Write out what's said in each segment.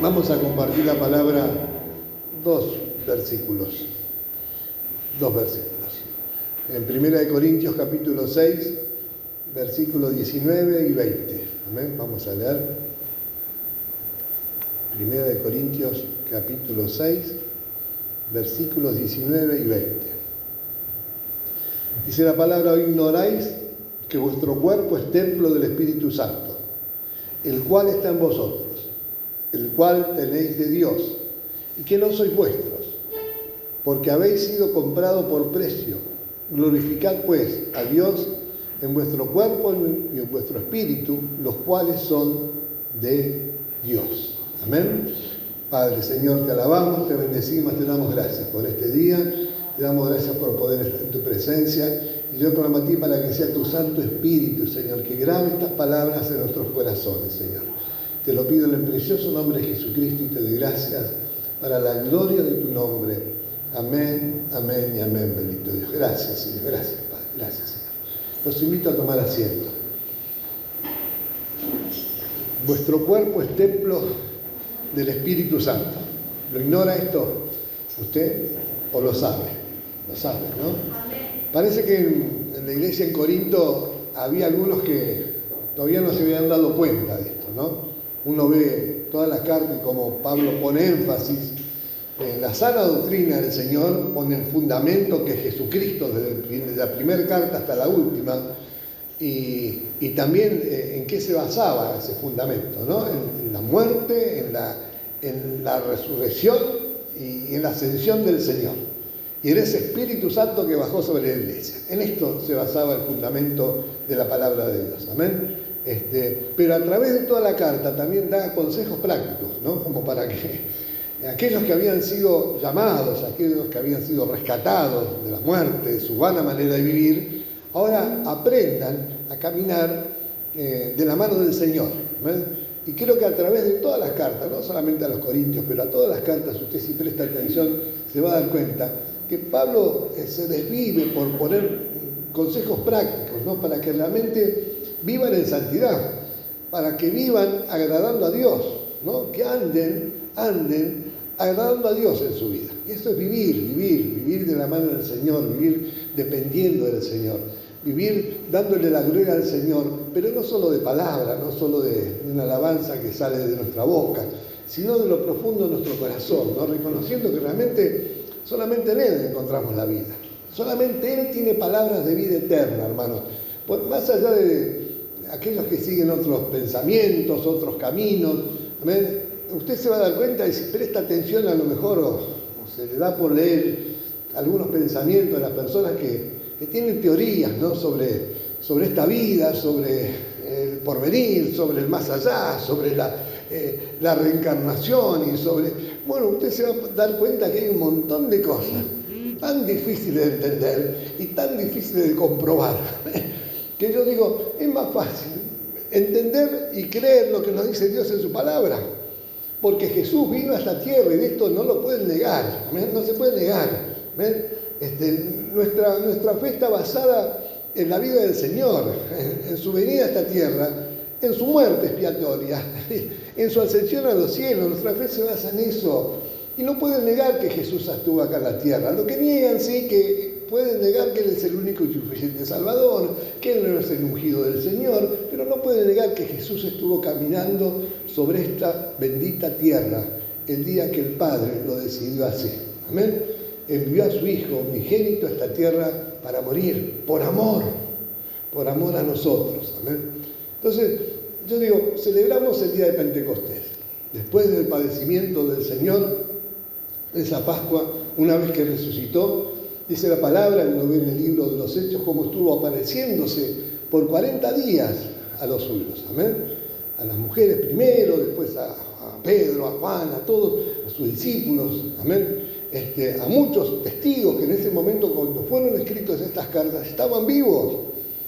Vamos a compartir la palabra, dos versículos. En 1 Corintios capítulo 6, versículos 19 y 20. Amén. Vamos a leer. 1 Corintios capítulo 6, versículos 19 y 20. Dice la palabra: ¿o ignoráis que vuestro cuerpo es templo del Espíritu Santo, el cual está en vosotros, el cual tenéis de Dios, y que no sois vuestros, porque habéis sido comprado por precio? Glorificad pues a Dios en vuestro cuerpo y en vuestro espíritu, los cuales son de Dios. Amén. Padre, Señor, te alabamos, te bendecimos, te damos gracias por este día, te damos gracias por poder estar en tu presencia, y yo clamo a ti para que sea tu Santo Espíritu, Señor, que grabe estas palabras en nuestros corazones, Señor. Te lo pido en el precioso nombre de Jesucristo y te doy gracias para la gloria de tu nombre. Amén, amén y amén, bendito Dios. Gracias, Señor, gracias, Padre, gracias, Señor. Los invito a tomar asiento. Vuestro cuerpo es templo del Espíritu Santo. ¿Lo ignora esto usted o lo sabe? Lo sabe, ¿no? Amén. Parece que en la iglesia en Corinto había algunos que todavía no se habían dado cuenta de esto, ¿no? Uno ve todas las cartas y como Pablo pone énfasis en la sana doctrina del Señor, pone el fundamento que es Jesucristo, desde la primera carta hasta la última, y también en qué se basaba ese fundamento, ¿no? En la muerte, en la resurrección y en la ascensión del Señor. Y en ese Espíritu Santo que bajó sobre la iglesia. En esto se basaba el fundamento de la palabra de Dios. Amén. Pero a través de toda la carta también da consejos prácticos, ¿no? Como para que aquellos que habían sido llamados, aquellos que habían sido rescatados de la muerte, de su vana manera de vivir, ahora aprendan a caminar de la mano del Señor. ¿Ven? Y creo que a través de todas las cartas, no solamente a los Corintios, pero a todas las cartas, usted si presta atención se va a dar cuenta que Pablo se desvive por poner consejos prácticos, ¿no? Para que realmente vivan en santidad, para que vivan agradando a Dios, ¿no? Que anden agradando a Dios en su vida. Y eso es vivir de la mano del Señor, vivir dependiendo del Señor, vivir dándole la gloria al Señor, pero no solo de palabra, no solo de una alabanza que sale de nuestra boca, sino de lo profundo de nuestro corazón, ¿no? Reconociendo que realmente solamente en Él encontramos la vida. Solamente Él tiene palabras de vida eterna, hermanos. Más allá de aquellos que siguen otros pensamientos, otros caminos, ¿amén? Usted se va a dar cuenta y si presta atención a lo mejor o se le da por leer algunos pensamientos de las personas que tienen teorías, ¿no? sobre esta vida, sobre el porvenir, sobre el más allá, sobre la reencarnación y sobre... Bueno, usted se va a dar cuenta que hay un montón de cosas tan difíciles de entender y tan difíciles de comprobar, que yo digo, es más fácil entender y creer lo que nos dice Dios en su palabra, porque Jesús vino a esta tierra y de esto no lo pueden negar, no se puede negar. Nuestra fe está basada en la vida del Señor, en su venida a esta tierra, en su muerte expiatoria, en su ascensión a los cielos. Nuestra fe se basa en eso. Y no pueden negar que Jesús estuvo acá en la tierra. Lo que niegan, sí, que pueden negar que Él es el único y suficiente Salvador, que Él no es el ungido del Señor, pero no pueden negar que Jesús estuvo caminando sobre esta bendita tierra el día que el Padre lo decidió hacer. Amén. Envió a su Hijo unigénito a esta tierra para morir, por amor a nosotros. Amén. Entonces, yo digo, celebramos el día de Pentecostés, después del padecimiento del Señor, esa Pascua, una vez que resucitó. Dice la palabra, lo ve en el libro de los Hechos, cómo estuvo apareciéndose por 40 días a los suyos. Amén. A las mujeres primero, después a Pedro, a Juan, a todos, a sus discípulos. Amén. A muchos testigos que en ese momento, cuando fueron escritas estas cartas, estaban vivos.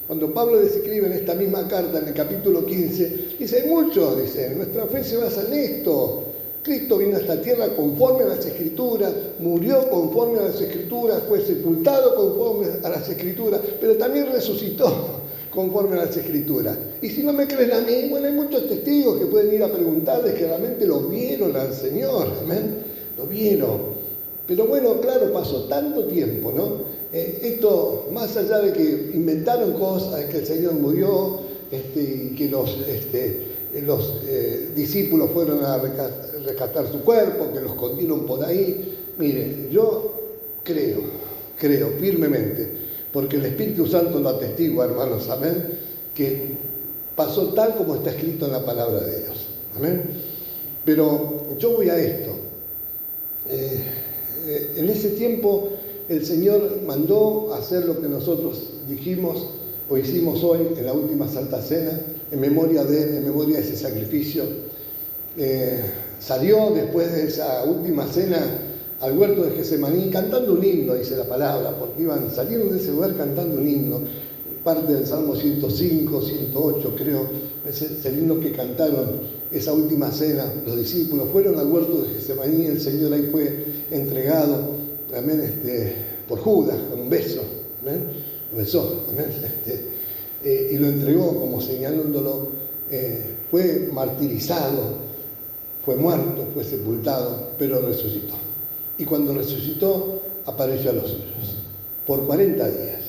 Cuando Pablo les escribe en esta misma carta, en el capítulo 15, dice, hay muchos, dice, nuestra fe se basa en esto. Cristo vino a esta tierra conforme a las Escrituras, murió conforme a las Escrituras, fue sepultado conforme a las Escrituras, pero también resucitó conforme a las Escrituras. Y si no me creen a mí, bueno, hay muchos testigos que pueden ir a preguntarles que realmente lo vieron al Señor, amén, lo vieron. Pero bueno, claro, pasó tanto tiempo, ¿no? Esto, más allá de que inventaron cosas, que el Señor murió, y que los discípulos fueron a rescatar su cuerpo, que lo escondieron por ahí. Mire, yo creo firmemente, porque el Espíritu Santo lo atestigua, hermanos, amén, que pasó tal como está escrito en la palabra de Dios, amén. Pero yo voy a esto. En ese tiempo el Señor mandó hacer lo que nosotros dijimos o hicimos hoy en la última Santa Cena, en memoria de Él, en memoria de ese sacrificio. Salió después de esa última cena al huerto de Getsemaní cantando un himno, dice la palabra, porque salieron de ese lugar cantando un himno, parte del Salmo 105, 108 creo, es el himno que cantaron esa última cena. Los discípulos fueron al huerto de Getsemaní, el Señor ahí fue entregado, amén, por Judas, con un beso, amén, lo besó, amén, y lo entregó como señalándolo, fue martirizado, fue muerto, fue sepultado, pero resucitó. Y cuando resucitó, apareció a los suyos, por 40 días.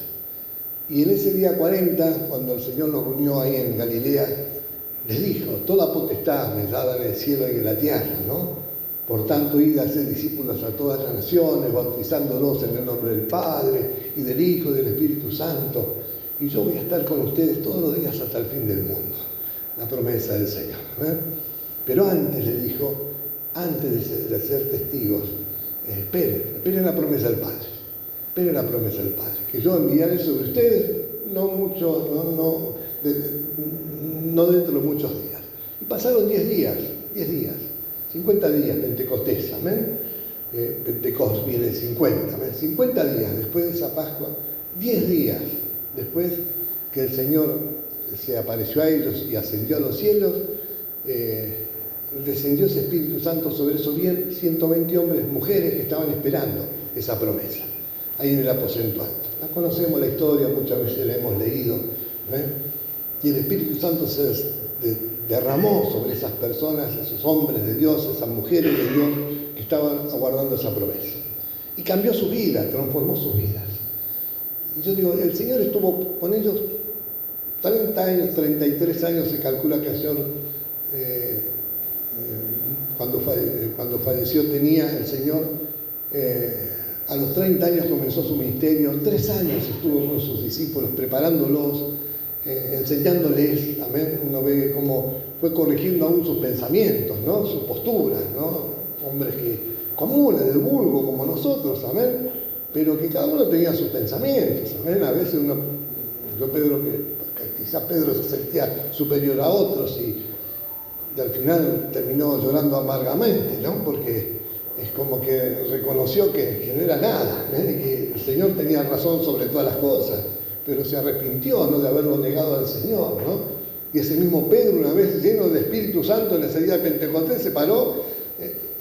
Y en ese día 40, cuando el Señor los reunió ahí en Galilea, les dijo: toda potestad me es dada en el cielo y en la tierra, ¿no? Por tanto, id a hacer discípulos a todas las naciones, bautizándolos en el nombre del Padre, y del Hijo, y del Espíritu Santo. Y yo voy a estar con ustedes todos los días hasta el fin del mundo. La promesa del Señor, ¿eh? Pero antes le dijo, antes de ser testigos, esperen la promesa del Padre. Esperen la promesa del Padre. Que yo enviaré sobre ustedes, no dentro de muchos días. Y pasaron 10 días, 50 días, Pentecostés, amén. Pentecostés viene 50, amén. 50 días después de esa Pascua, 10 días después que el Señor se apareció a ellos y ascendió a los cielos, descendió ese Espíritu Santo sobre esos 120 hombres, mujeres que estaban esperando esa promesa, ahí en el aposento alto. La conocemos la historia, muchas veces la hemos leído, ¿eh? Y el Espíritu Santo se derramó sobre esas personas, esos hombres de Dios, esas mujeres de Dios que estaban aguardando esa promesa. Y cambió su vida, transformó sus vidas. Y yo digo, el Señor estuvo con ellos 30 años, 33 años se calcula que el Señor, cuando falleció tenía el Señor, a los 30 años comenzó su ministerio, 3 años estuvo con sus discípulos preparándolos, enseñándoles, amén. Uno ve cómo fue corrigiendo aún sus pensamientos, ¿no? Sus posturas, ¿no? Hombres comunes, del vulgo, como nosotros, amén, pero que cada uno tenía sus pensamientos, amén. A veces quizás Pedro se sentía superior a otros y al final terminó llorando amargamente, ¿no? Porque es como que reconoció que no era nada, ¿eh? Que el Señor tenía razón sobre todas las cosas, pero se arrepintió, ¿no?, de haberlo negado al Señor, ¿no? Y ese mismo Pedro, una vez lleno del Espíritu Santo en ese día de Pentecostés, se paró,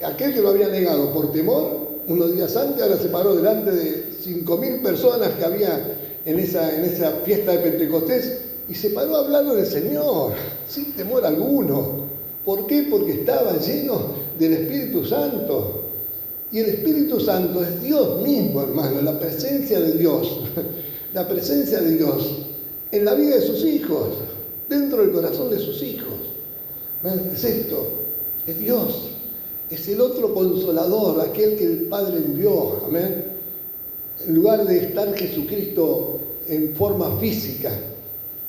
aquel que lo había negado por temor, unos días antes, ahora se paró delante de 5.000 personas que había en esa fiesta de Pentecostés, y se paró hablando del Señor, sin temor alguno. ¿Por qué? Porque estaba lleno del Espíritu Santo. Y el Espíritu Santo es Dios mismo, hermano, la presencia de Dios. La presencia de Dios en la vida de sus hijos, dentro del corazón de sus hijos. Es esto, es Dios, es el otro consolador, aquel que el Padre envió, amén. En lugar de estar Jesucristo en forma física,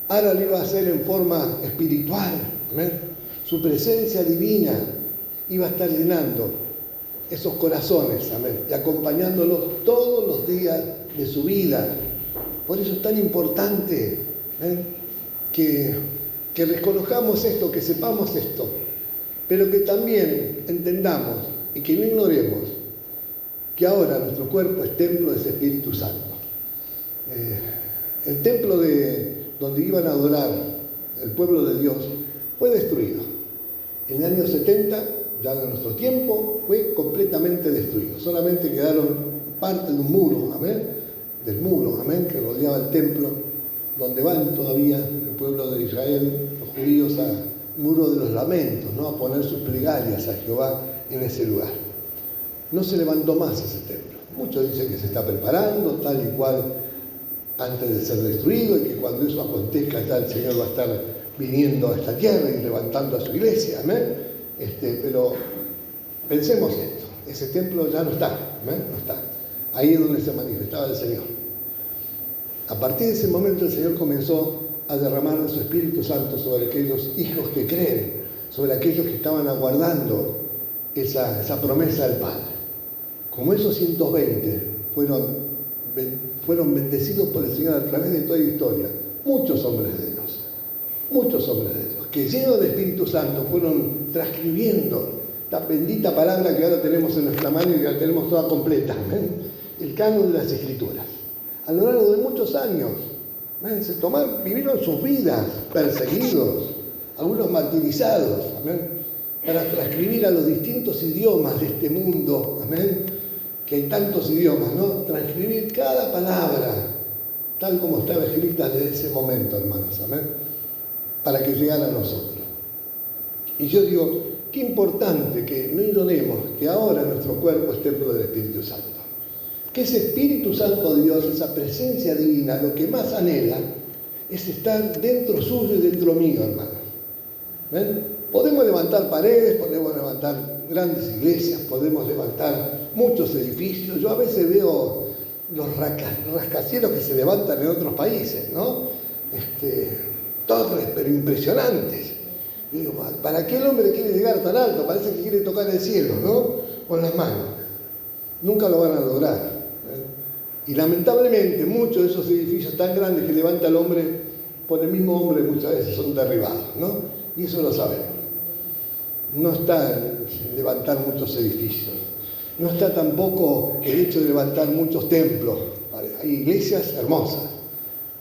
ahora lo iba a hacer en forma espiritual, amén. Su presencia divina iba a estar llenando esos corazones, amén, y acompañándolos todos los días de su vida. Por eso es tan importante, que reconozcamos esto, que sepamos esto, pero que también entendamos y que no ignoremos que ahora nuestro cuerpo es templo de ese Espíritu Santo. El templo donde iban a adorar el pueblo de Dios fue destruido. En el año 70, ya de nuestro tiempo, fue completamente destruido. Solamente quedaron parte de un muro, amén, del muro, amén, que rodeaba el templo donde van todavía el pueblo de Israel, los judíos, al muro de los lamentos, ¿no? A poner sus plegarias a Jehová en ese lugar. No se levantó más ese templo. Muchos dicen que se está preparando, tal y cual, antes de ser destruido, y que cuando eso acontezca ya el Señor va a estar viniendo a esta tierra y levantando a su iglesia, ¿amén? Pero pensemos esto, ese templo ya no está, ¿amén? No está. Ahí es donde se manifestaba el Señor. A partir de ese momento el Señor comenzó a derramar de su Espíritu Santo sobre aquellos hijos que creen, sobre aquellos que estaban aguardando esa promesa del Padre. Como esos 120 fueron bendecidos por el Señor a través de toda la historia, muchos hombres de Dios, que llenos de Espíritu Santo fueron transcribiendo esta bendita palabra que ahora tenemos en nuestra mano y que la tenemos toda completa, ¿ven? El canon de las Escrituras. A lo largo de muchos años, vivieron sus vidas perseguidos, algunos martirizados, ¿amén? Para transcribir a los distintos idiomas de este mundo, ¿amén? Que hay tantos idiomas, ¿no? Transcribir cada palabra, tal como estaba escrita desde ese momento, hermanos, ¿amén? Para que llegara a nosotros. Y yo digo, qué importante que no ignoremos que ahora nuestro cuerpo es templo del Espíritu Santo. Que ese Espíritu Santo de Dios, esa presencia divina, lo que más anhela es estar dentro suyo y dentro mío, hermanos. ¿Ven? Podemos levantar paredes, podemos levantar grandes iglesias, podemos levantar muchos edificios. Yo a veces veo los rascacielos que se levantan en otros países, ¿no? Torres, pero impresionantes. Digo, ¿para qué el hombre quiere llegar tan alto? Parece que quiere tocar el cielo, ¿no? Con las manos. Nunca lo van a lograr. Y lamentablemente muchos de esos edificios tan grandes que levanta el hombre, por el mismo hombre muchas veces son derribados, ¿no? Y eso lo sabemos. No está en levantar muchos edificios. No está tampoco el hecho de levantar muchos templos. Hay iglesias hermosas.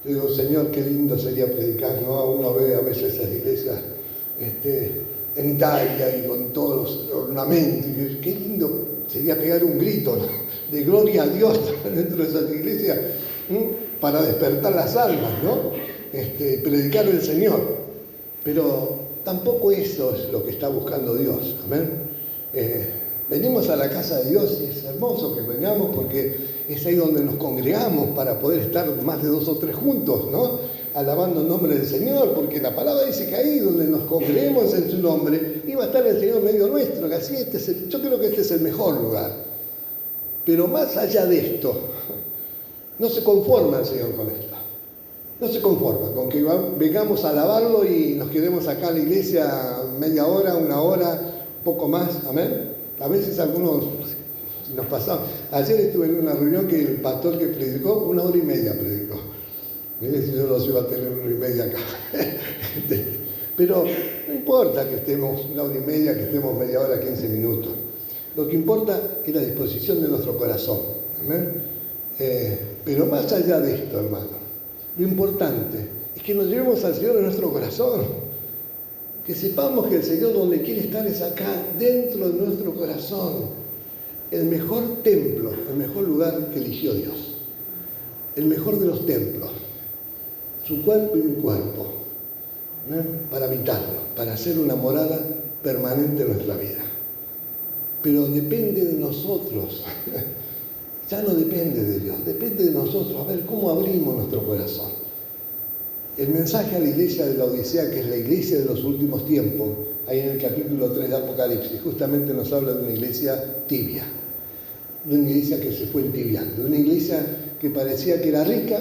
Yo digo, Señor, qué lindo sería predicar, ¿no? Uno ve a veces esas iglesias en Italia y con todos los ornamentos. Qué lindo sería pegar un grito, ¿no? De gloria a Dios dentro de esas iglesias, ¿no? Para despertar las almas, ¿no? Predicar el Señor. Pero tampoco eso es lo que está buscando Dios. Amén. Venimos a la casa de Dios y es hermoso que vengamos porque es ahí donde nos congregamos para poder estar más de 2 o 3 juntos, ¿no? Alabando el nombre del Señor, porque la palabra dice que ahí donde nos congreguemos en su nombre, iba a estar el Señor en medio nuestro, que así yo creo que este es el mejor lugar. Pero más allá de esto, no se conforma el Señor con esto. No se conforma con que vengamos a alabarlo y nos quedemos acá en la iglesia media hora, 1 hora, poco más, amén. A veces algunos nos pasamos. Ayer estuve en una reunión que el pastor que predicó, 1 hora y media predicó. Mire si yo los iba a tener 1 hora y media acá. Pero no importa que estemos 1 hora y media, que estemos media hora, 15 minutos. Lo que importa es la disposición de nuestro corazón. ¿Amén? Pero más allá de esto, hermano, lo importante es que nos llevemos al Señor en nuestro corazón. Que sepamos que el Señor donde quiere estar es acá, dentro de nuestro corazón. El mejor templo, el mejor lugar que eligió Dios. El mejor de los templos. Su cuerpo y mi cuerpo. ¿No? Para habitarlo, para hacer una morada permanente en nuestra vida. Pero depende de nosotros. Ya no depende de Dios, depende de nosotros. A ver cómo abrimos nuestro corazón. El mensaje a la iglesia de la Odisea, que es la iglesia de los últimos tiempos, ahí en el capítulo 3 de Apocalipsis, justamente nos habla de una iglesia tibia, de una iglesia que se fue entibiando, de una iglesia que parecía que era rica.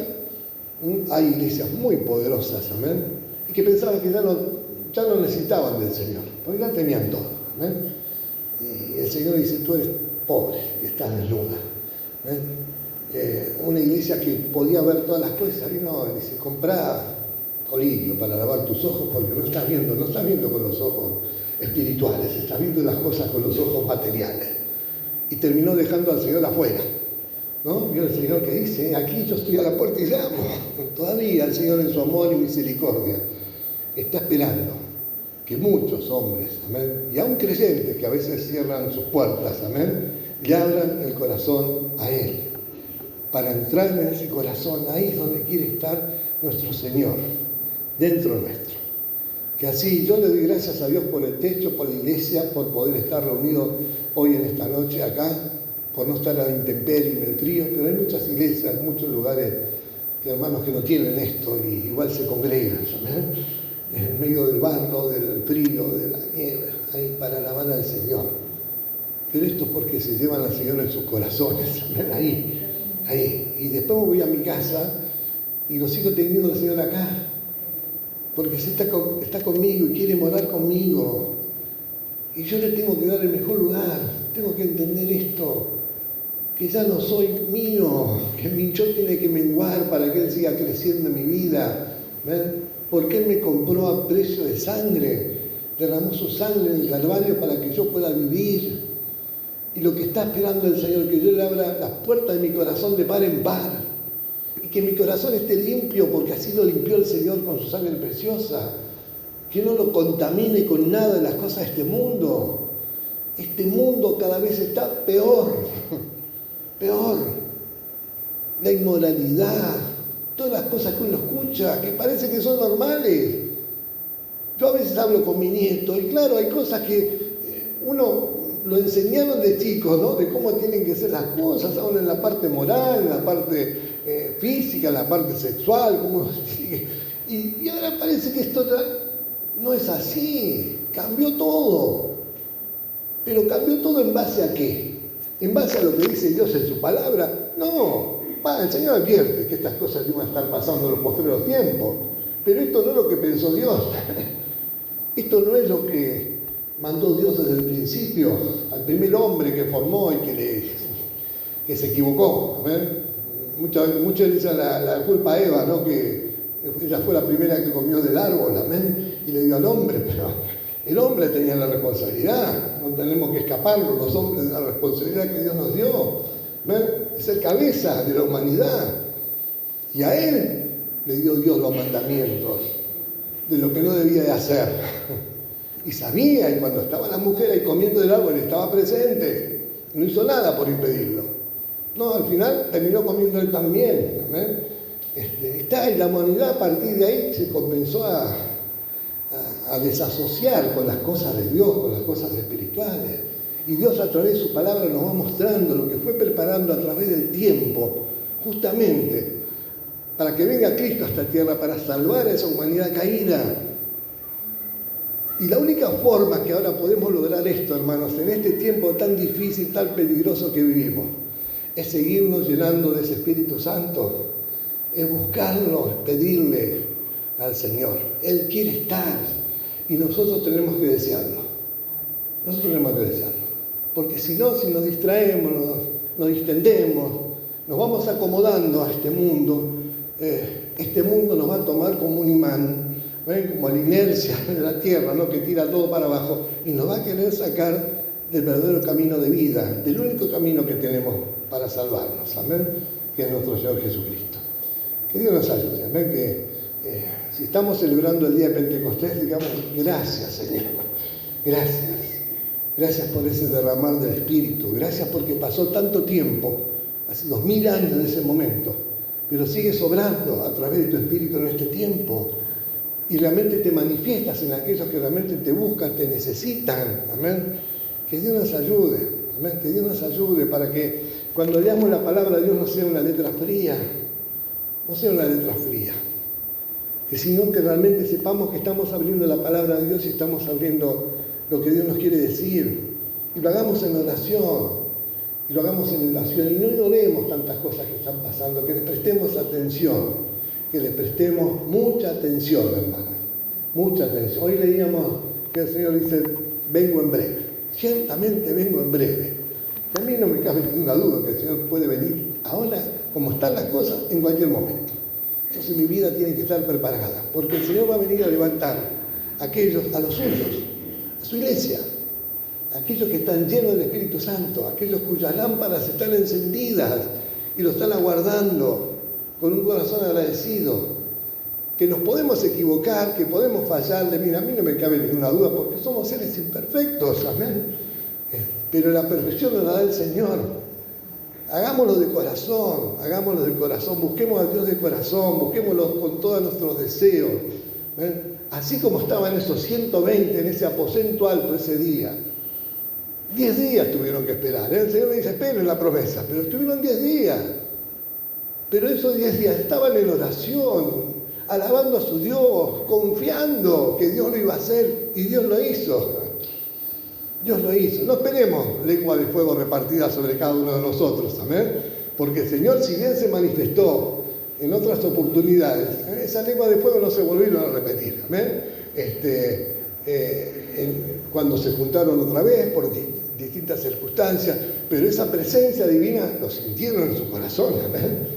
Hay iglesias muy poderosas, amén, y que pensaban que ya no necesitaban del Señor, porque ya tenían todo, amén. Y el Señor dice, tú eres pobre y estás desnuda. Una iglesia que podía ver todas las cosas, y no, dice, comprá colirio para lavar tus ojos, porque no estás viendo con los ojos espirituales, estás viendo las cosas con los ojos materiales. Y terminó dejando al Señor afuera, ¿no? Vio el Señor que dice, aquí yo estoy a la puerta y llamo. Todavía el Señor en su amor y misericordia está esperando que muchos hombres, amén, y aún creyentes que a veces cierran sus puertas, amén, le abran el corazón a Él, para entrar en ese corazón. Ahí es donde quiere estar nuestro Señor dentro nuestro. Que así yo le doy gracias a Dios por el techo, por la iglesia, por poder estar reunido hoy en esta noche acá, por no estar a la intemperie en el frío, pero hay muchas iglesias, muchos lugares, que hermanos que no tienen esto y igual se congregan, en medio del barro, del frío, de la nieve, ahí para alabar al Señor. Pero esto es porque se llevan al Señor en sus corazones, ahí. Y después me voy a mi casa y lo sigo teniendo al Señor acá, porque está conmigo y quiere morar conmigo. Y yo le tengo que dar el mejor lugar, tengo que entender esto, que ya no soy mío, que mi yo tiene que menguar para que Él siga creciendo en mi vida. ¿Ven? Porque Él me compró a precio de sangre, derramó su sangre en el Calvario para que yo pueda vivir. Y lo que está esperando el Señor, que yo le abra las puertas de mi corazón de par en par. Y que mi corazón esté limpio, porque así lo limpió el Señor con su sangre preciosa. Que no lo contamine con nada de las cosas de este mundo. Este mundo cada vez está peor. La inmoralidad, todas las cosas que uno escucha, que parece que son normales. Yo a veces hablo con mi nieto y claro, hay cosas que uno lo enseñaron de chicos, ¿no? De cómo tienen que ser las cosas, ahora en la parte moral, en la parte física, en la parte sexual, y ahora parece que esto no es así, cambió todo. Pero cambió todo ¿en base a qué? ¿En base a lo que dice Dios en su palabra? No, el Señor advierte que estas cosas iban a estar pasando en los postreros tiempos, pero esto no es lo que pensó Dios. Esto no es lo que mandó Dios desde el principio al primer hombre que formó y que se equivocó. Muchos le dicen la culpa a Eva, ¿no? Que ella fue la primera que comió del árbol, y le dio al hombre, pero el hombre tenía la responsabilidad, no tenemos que escaparnos los hombres de la responsabilidad que Dios nos dio. Es el cabeza de la humanidad. Y a él le dio Dios los mandamientos de lo que no debía de hacer. Y sabía, y cuando estaba la mujer ahí comiendo del árbol, estaba presente. No hizo nada por impedirlo. No, al final terminó comiendo él también. Y la humanidad a partir de ahí se comenzó a desasociar con las cosas de Dios, con las cosas espirituales. Y Dios a través de su palabra nos va mostrando lo que fue preparando a través del tiempo, justamente para que venga Cristo a esta tierra, para salvar a esa humanidad caída. Y la única forma que ahora podemos lograr esto, hermanos, en este tiempo tan difícil, tan peligroso que vivimos, es seguirnos llenando de ese Espíritu Santo, es buscarlo, es pedirle al Señor. Él quiere estar y nosotros tenemos que desearlo. Porque si no, si nos distraemos, nos distendemos, nos vamos acomodando a este mundo nos va a tomar como un imán, como la inercia de la tierra, ¿no? Que tira todo para abajo y nos va a querer sacar del verdadero camino de vida, del único camino que tenemos para salvarnos, amén, que es nuestro Señor Jesucristo. Que Dios nos ayude, amén, que si estamos celebrando el día de Pentecostés, digamos, gracias, Señor, gracias por ese derramar del Espíritu, gracias porque pasó tanto tiempo, hace 2000 años de ese momento, pero sigue sobrando a través de tu Espíritu en este tiempo, y realmente te manifiestas en aquellos que realmente te buscan, te necesitan, amén. Que Dios nos ayude, amén, que Dios nos ayude para que cuando leamos la palabra de Dios no sea una letra fría, sino que realmente sepamos que estamos abriendo la palabra de Dios y estamos abriendo lo que Dios nos quiere decir, y lo hagamos en oración, y no ignoremos tantas cosas que están pasando, que les prestemos atención, que les prestemos mucha atención, hermanos, mucha atención. Hoy leíamos que el Señor dice, vengo en breve, ciertamente vengo en breve. A mí no me cabe ninguna duda que el Señor puede venir ahora, como están las cosas, en cualquier momento. Entonces mi vida tiene que estar preparada, porque el Señor va a venir a levantar a los suyos, a su iglesia, aquellos que están llenos del Espíritu Santo, aquellos cuyas lámparas están encendidas y lo están aguardando con un corazón agradecido, que nos podemos equivocar, que podemos fallarle. Mira, a mí no me cabe ninguna duda porque somos seres imperfectos, amén. Pero la perfección nos la da el Señor. Hagámoslo de corazón, busquemos a Dios de corazón, busquémoslo con todos nuestros deseos. Así como estaban esos 120 en ese aposento alto ese día. 10 días tuvieron que esperar. El Señor le dice, esperen la promesa, pero estuvieron 10 días. Pero esos 10 días estaban en oración, alabando a su Dios, confiando que Dios lo iba a hacer, y Dios lo hizo. Dios lo hizo. No esperemos lengua de fuego repartida sobre cada uno de nosotros, amén. Porque el Señor, si bien se manifestó en otras oportunidades, esa lengua de fuego no se volvieron a repetir, amén. Cuando se juntaron otra vez por distintas circunstancias, pero esa presencia divina lo sintieron en su corazón, amén.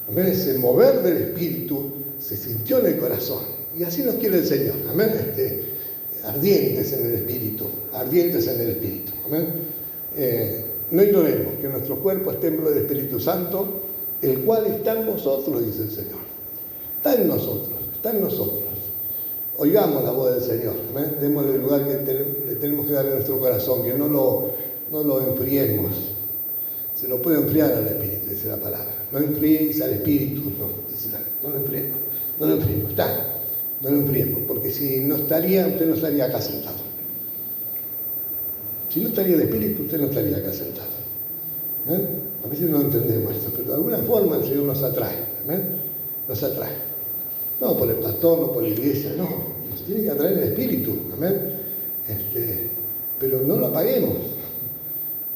Amén. Ese mover del Espíritu se sintió en el corazón. Y así nos quiere el Señor, amén. Ardientes en el Espíritu, amén. No ignoremos que nuestro cuerpo es templo del Espíritu Santo, el cual está en vosotros, dice el Señor. Está en nosotros. Oigamos la voz del Señor, amén. Démosle el lugar que le tenemos que dar en nuestro corazón, que no lo enfriemos. Se lo puede enfriar al Espíritu, dice la palabra. No enfriéis al Espíritu, no lo enfriemos. No lo enfriemos, porque si no estaría, usted no estaría acá sentado. Si no estaría el Espíritu, usted no estaría acá sentado. A veces no entendemos esto, pero de alguna forma el Señor nos atrae. Nos atrae. No por el pastor, no por la iglesia, no. Nos tiene que atraer el Espíritu. Amén. Pero no lo apaguemos.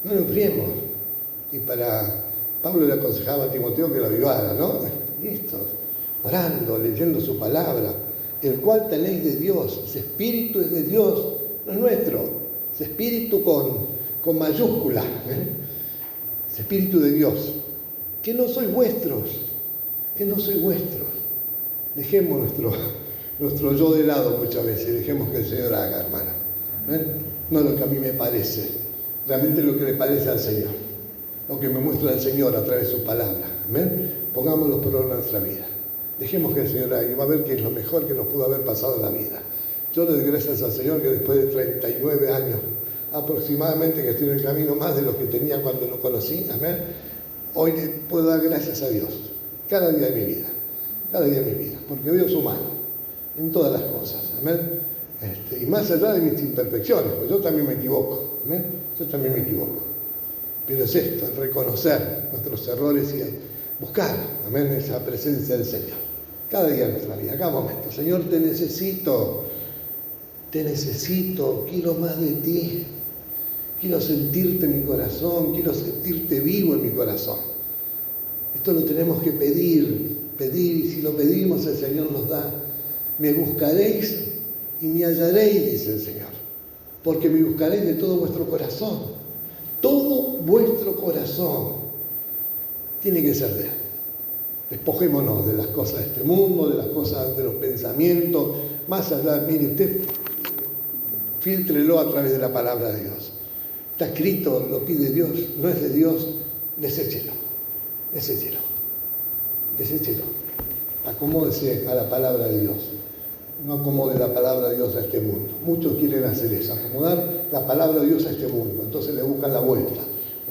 No lo enfriemos. Y Pablo le aconsejaba a Timoteo que lo avivara, ¿no? Listo. Orando, leyendo su palabra, el cual tenéis de Dios. Ese espíritu es de Dios, no es nuestro. Ese espíritu con mayúscula. Ese espíritu de Dios. Que no sois vuestros. Dejemos nuestro yo de lado muchas veces. Dejemos que el Señor haga, hermana. No lo que a mí me parece. Realmente lo que le parece al Señor. Lo que me muestra el Señor a través de su palabra. Amén. Pongámoslo por obra en nuestra vida. Dejemos que el Señor haga y va a ver que es lo mejor que nos pudo haber pasado en la vida. Yo le doy gracias al Señor que después de 39 años aproximadamente, que estoy en el camino más de los que tenía cuando lo conocí, amén, hoy le puedo dar gracias a Dios cada día de mi vida, porque veo su mano en todas las cosas, amén. Y más allá de mis imperfecciones, pues yo también me equivoco, amén, pero es esto, el reconocer nuestros errores y buscar, amén, esa presencia del Señor. Cada día de nuestra vida, cada momento. Señor, te necesito, quiero más de ti, quiero sentirte en mi corazón, quiero sentirte vivo en mi corazón. Esto lo tenemos que pedir, y si lo pedimos el Señor nos da. Me buscaréis y me hallaréis, dice el Señor, porque me buscaréis de todo vuestro corazón. Todo vuestro corazón tiene que ser de Él. Despojémonos de las cosas de este mundo, de las cosas de los pensamientos, más allá, mire usted, fíltrelo a través de la palabra de Dios. Está escrito, lo pide Dios, no es de Dios, deséchelo. Acomódese a la palabra de Dios. No acomode la palabra de Dios a este mundo. Muchos quieren hacer eso, acomodar la palabra de Dios a este mundo. Entonces le buscan la vuelta.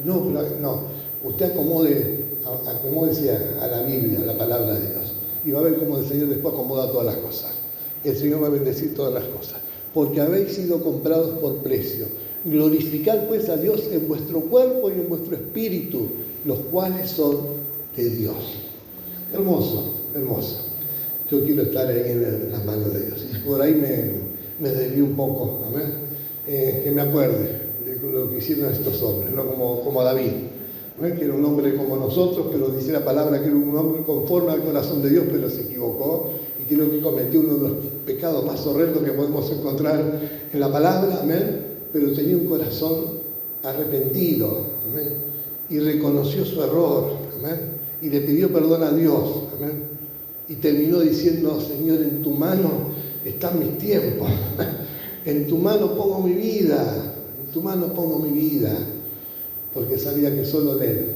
No. Usted acomódese a la Biblia, a la palabra de Dios. Y va a ver cómo el Señor después acomoda todas las cosas. El Señor va a bendecir todas las cosas. Porque habéis sido comprados por precio. Glorificad pues a Dios en vuestro cuerpo y en vuestro espíritu, los cuales son de Dios. Hermoso. Yo quiero estar ahí en las manos de Dios. Y por ahí me desvío un poco, amén. Que me acuerde de lo que hicieron estos hombres, no como David, ¿no? Que era un hombre como nosotros, pero dice la palabra que era un hombre conforme al corazón de Dios, pero se equivocó y creo que cometió uno de los pecados más horrendos que podemos encontrar en la palabra, amén. Pero tenía un corazón arrepentido, amén, y reconoció su error, amén, y le pidió perdón a Dios, amén, y terminó diciendo: Señor, en tu mano están mis tiempos, en tu mano pongo mi vida, porque sabía que solo en Él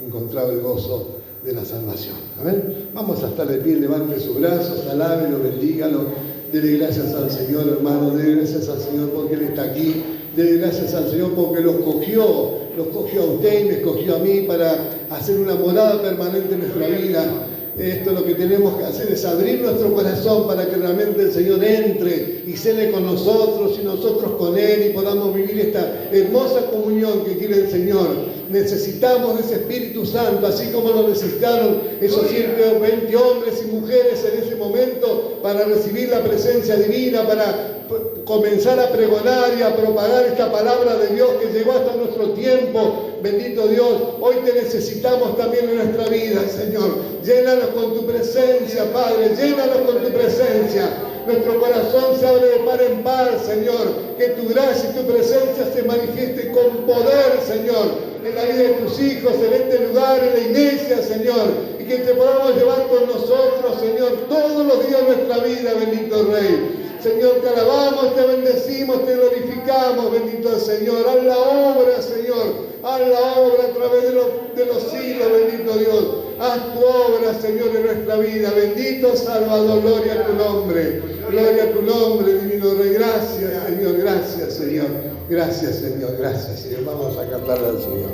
encontraba el gozo de la salvación, amén. Vamos a estar de pie, levante sus brazos, alábelo, bendígalo, dele gracias al Señor, hermano, dele gracias al Señor porque Él está aquí Dele gracias al Señor porque los cogió a usted y me escogió a mí para hacer una morada permanente en nuestra vida. Esto lo que tenemos que hacer es abrir nuestro corazón para que realmente el Señor entre y cene con nosotros y nosotros con Él y podamos vivir esta hermosa comunión que quiere el Señor. Necesitamos de ese Espíritu Santo, así como lo necesitaron esos 120 hombres y mujeres en ese momento para recibir la presencia divina, para comenzar a pregonar y a propagar esta palabra de Dios que llegó hasta nuestro tiempo. Bendito Dios, hoy te necesitamos también en nuestra vida, Señor. Llénanos con tu presencia, Padre, llénanos con tu presencia. Nuestro corazón se abre de par en par, Señor. Que tu gracia y tu presencia se manifieste con poder, Señor, en la vida de tus hijos, en este lugar, en la iglesia, Señor. Y que te podamos llevar con nosotros, Señor, todos los días de nuestra vida, bendito Rey. Señor, te alabamos, te bendecimos, te glorificamos, bendito Señor. Haz la obra, Señor. Haz la obra a través de los siglos, bendito Dios. Haz tu obra, Señor, en nuestra vida. Bendito Salvador, gloria a tu nombre. Gloria a tu nombre, divino Rey. Gracias, Señor, gracias, Señor. Gracias, Señor, gracias, Señor. Vamos a cantarle al Señor.